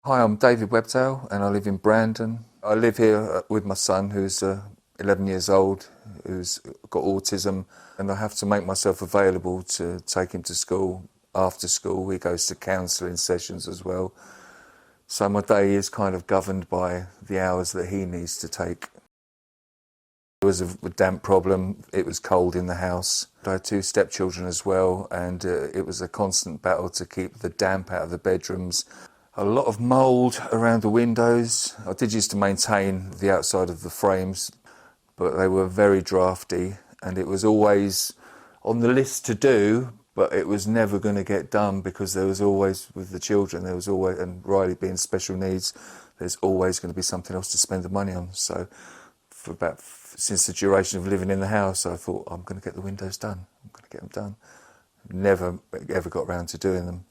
Hi, I'm David Webtail and I live in Brandon. I live here with my son who's 11 years old, who's got autism, and I have to make myself available to take him to school. After school he goes to counselling sessions as well. So my day is kind of governed by the hours that he needs to take. There was a damp problem, it was cold in the house. I had two stepchildren as well, and it was a constant battle to keep the damp out of the bedrooms. A lot of mould around the windows. I did used to maintain the outside of the frames, but they were very drafty, and it was always on the list to do, but it was never going to get done because there was always, with the children, there was always, and Riley being special needs, there's always going to be something else to spend the money on. So since the duration of living in the house, I thought, I'm going to get the windows done. I'm going to get them done. Never ever got round to doing them.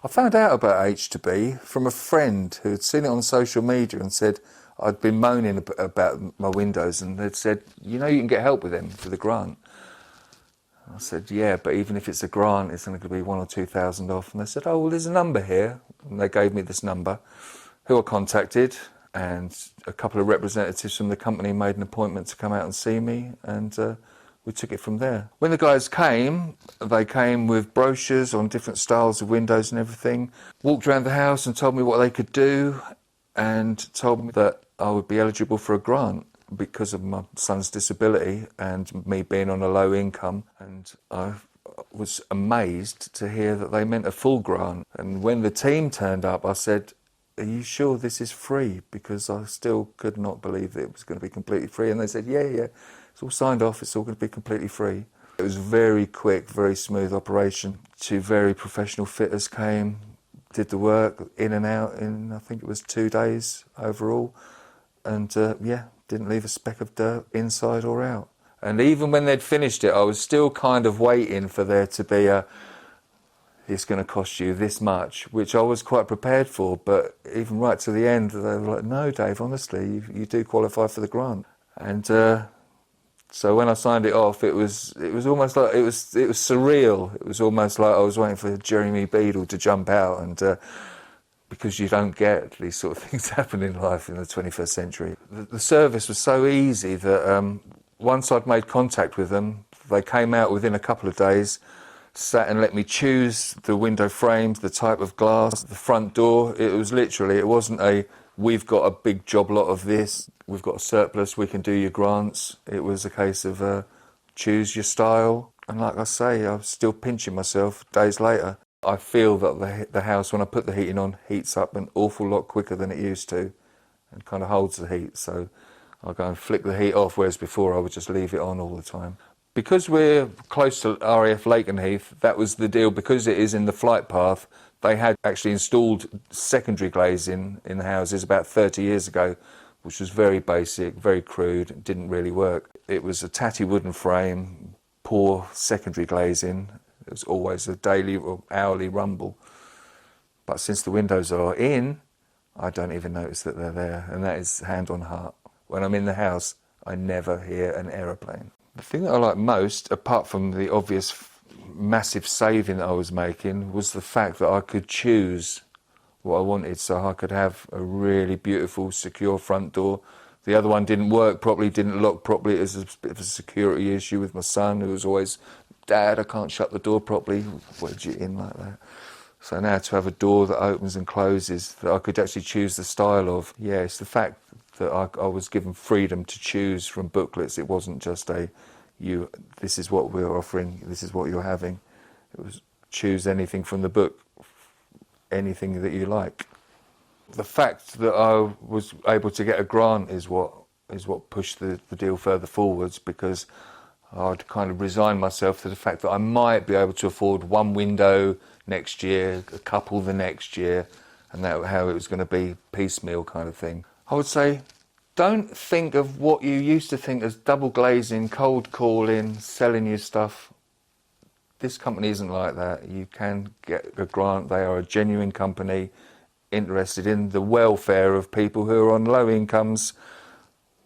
I found out about H2B from a friend who had seen it on social media and said I'd been moaning about my windows, and they'd said, you know, you can get help with them for the grant. I said, yeah, but even if it's a grant, it's only going to be 1,000 or 2,000 off. And they said, oh, well, there's a number here. And they gave me this number, who I contacted, and a couple of representatives from the company made an appointment to come out and see me, and we took it from there. When the guys came, they came with brochures on different styles of windows and everything, walked around the house and told me what they could do, and told me that I would be eligible for a grant because of my son's disability and me being on a low income. And I was amazed to hear that they meant a full grant. And when the team turned up, I said, are you sure this is free? Because I still could not believe that it was going to be completely free. And they said, yeah, it's all signed off, it's all going to be completely free. It was a very quick, very smooth operation. Two very professional fitters came, did the work in and out in, I think it was 2 days overall. And didn't leave a speck of dirt inside or out. And even when they'd finished it, I was still kind of waiting for there to be it's going to cost you this much, which I was quite prepared for. But even right to the end, they were like, no, Dave, honestly, you do qualify for the grant. And so when I signed it off, it was almost like, it was surreal. It was almost like I was waiting for Jeremy Beadle to jump out, and because you don't get these sort of things happen in life in the 21st century. The service was so easy that once I'd made contact with them, they came out within a couple of days, sat and let me choose the window frames, the type of glass, the front door. It was literally, it wasn't we've got a big job lot of this, we've got a surplus, we can do your grants. It was a case of choose your style. And like I say, I was still pinching myself days later. I feel that the house, when I put the heating on, heats up an awful lot quicker than it used to, and kind of holds the heat. So I'll go and flick the heat off, whereas before I would just leave it on all the time. Because we're close to RAF Lakenheath, that was the deal. Because it is in the flight path, they had actually installed secondary glazing in the houses about 30 years ago, which was very basic, very crude, didn't really work. It was a tatty wooden frame, poor secondary glazing. It was always a daily or hourly rumble. But since the windows are in, I don't even notice that they're there, and that is hand on heart. When I'm in the house, I never hear an aeroplane. The thing that I like most, apart from the obvious massive saving that I was making, was the fact that I could choose what I wanted. So I could have a really beautiful, secure front door. The other one didn't work properly, didn't lock properly. It was a bit of a security issue with my son, who was always, Dad, I can't shut the door properly. Wedge it in like that. So now to have a door that opens and closes, that I could actually choose the style of. Yeah, it's the fact that I was given freedom to choose from booklets. It wasn't just this is what we're offering, this is what you're having. It was choose anything from the book, anything that you like. The fact that I was able to get a grant is what pushed the deal further forwards, because I'd kind of resigned myself to the fact that I might be able to afford one window next year, a couple the next year, and that how it was going to be piecemeal kind of thing. I would say, don't think of what you used to think as double glazing, cold calling, selling you stuff. This company isn't like that. You can get a grant. They are a genuine company interested in the welfare of people who are on low incomes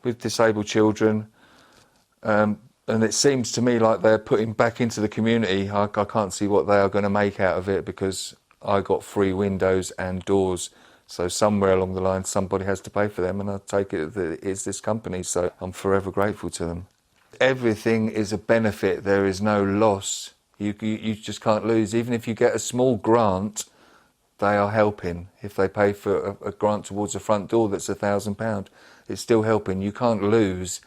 with disabled children. And it seems to me like they're putting back into the community. I can't see what they are going to make out of it, because I got free windows and doors So somewhere along the line, somebody has to pay for them, and I take it that it's this company, so I'm forever grateful to them. Everything is a benefit. There is no loss. You just can't lose. Even if you get a small grant, they are helping. If they pay for a grant towards the front door that's £1,000, it's still helping. You can't lose.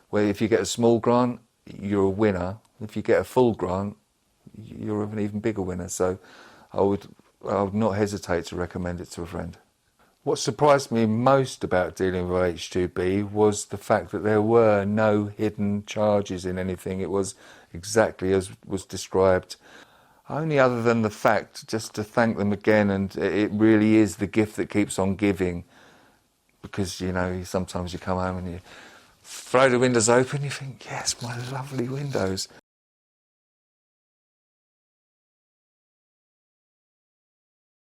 Where if you get a small grant, you're a winner. If you get a full grant, you're an even bigger winner. So I would not hesitate to recommend it to a friend. What surprised me most about dealing with H2B was the fact that there were no hidden charges in anything. It was exactly as was described. Only other than the fact, just to thank them again, and it really is the gift that keeps on giving. Because, you know, sometimes you come home and you throw the windows open, you think, yes, my lovely windows.